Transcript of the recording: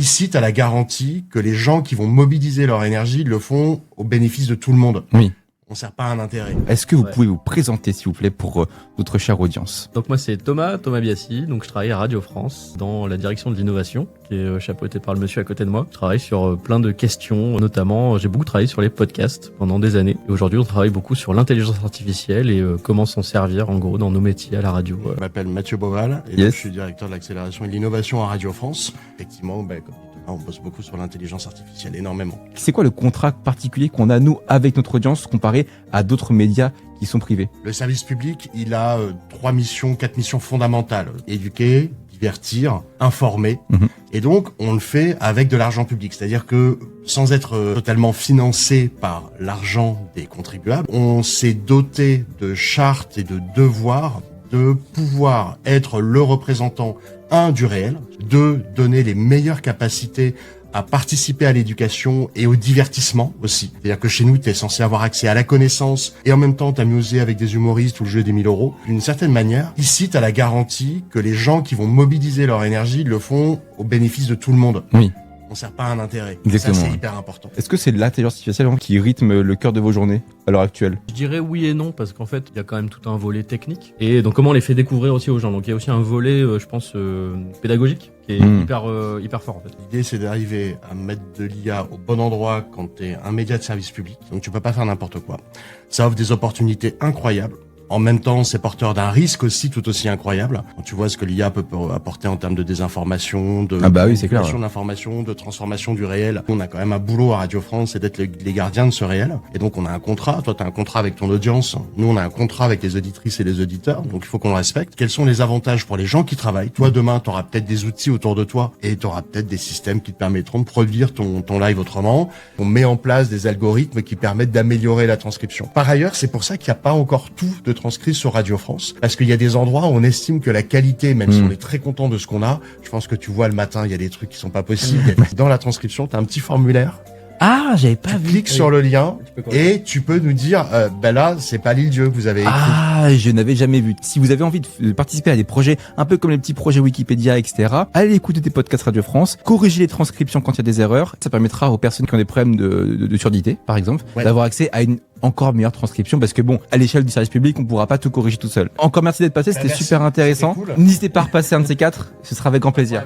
Ici, tu as la garantie que les gens qui vont mobiliser leur énergie le font au bénéfice de tout le monde. Oui. On ne sert pas un intérêt. Est-ce que vous pouvez vous présenter, s'il vous plaît, pour notre chère audience? Donc moi c'est Thomas Biassi, donc je travaille à Radio France dans la direction de l'innovation qui est chapeautée par le monsieur à côté de moi. Je travaille sur plein de questions, notamment j'ai beaucoup travaillé sur les podcasts pendant des années. Et aujourd'hui on travaille beaucoup sur l'intelligence artificielle et comment s'en servir en gros dans nos métiers à la radio. Je m'appelle Mathieu Beauval et donc, je suis directeur de l'accélération et de l'innovation à Radio France. Effectivement, comme dit Thomas, on bosse beaucoup sur l'intelligence artificielle, énormément. C'est quoi le contrat particulier qu'on a, nous, avec notre audience, comparé à d'autres médias qui sont privés? Le service public, il a 4 missions fondamentales. Éduquer, divertir, informer. Et donc, on le fait avec de l'argent public. C'est-à-dire que, sans être totalement financé par l'argent des contribuables, on s'est doté de chartes et de devoirs de pouvoir être le représentant, du réel, donner les meilleures capacités à participer à l'éducation et au divertissement aussi. C'est-à-dire que chez nous, tu es censé avoir accès à la connaissance et en même temps t'amuser avec des humoristes ou le jeu des 1000 euros. D'une certaine manière, ici, tu as la garantie que les gens qui vont mobiliser leur énergie le font au bénéfice de tout le monde. Oui. On sert pas un intérêt. Exactement. Ça, c'est hyper important. Est-ce que c'est l'intelligence artificielle qui rythme le cœur de vos journées à l'heure actuelle? Je dirais oui et non parce qu'en fait il y a quand même tout un volet technique et donc comment on les fait découvrir aussi aux gens. Donc il y a aussi un volet je pense pédagogique qui est hyper fort en fait. L'idée c'est d'arriver à mettre de l'IA au bon endroit quand tu es un média de service public. Donc tu peux pas faire n'importe quoi. Ça offre des opportunités incroyables. En même temps, c'est porteur d'un risque aussi tout aussi incroyable. Quand tu vois ce que l'IA peut apporter en termes de désinformation, de manipulation d'information, de transformation du réel. On a quand même un boulot à Radio France, c'est d'être les gardiens de ce réel. Et donc, on a un contrat. Toi, tu as un contrat avec ton audience. Nous, on a un contrat avec les auditrices et les auditeurs. Donc, il faut qu'on le respecte. Quels sont les avantages pour les gens qui travaillent? Toi, demain, tu auras peut-être des outils autour de toi et tu auras peut-être des systèmes qui te permettront de produire ton live autrement. On met en place des algorithmes qui permettent d'améliorer la transcription. Par ailleurs, c'est pour ça qu'il n'y a pas encore tout de transcrit sur Radio France, parce qu'il y a des endroits où on estime que la qualité, même si on est très content de ce qu'on a, je pense que tu vois le matin, il y a des trucs qui sont pas possibles. Dans la transcription, tu as un petit formulaire. Ah, j'avais pas vu. Tu cliques sur le lien et tu peux nous dire, là, c'est pas l'île-dieu que vous avez écrit. Ah, je n'avais jamais vu. Si vous avez envie de participer à des projets un peu comme les petits projets Wikipédia, etc., allez écouter des podcasts Radio France, corrigez les transcriptions quand il y a des erreurs. Ça permettra aux personnes qui ont des problèmes de surdité, par exemple, d'avoir accès à une encore meilleure transcription parce que à l'échelle du service public, on pourra pas tout corriger tout seul. Encore merci d'être passé, c'était super intéressant. Cool. N'hésitez pas à repasser un de ces 4, ce sera avec grand plaisir.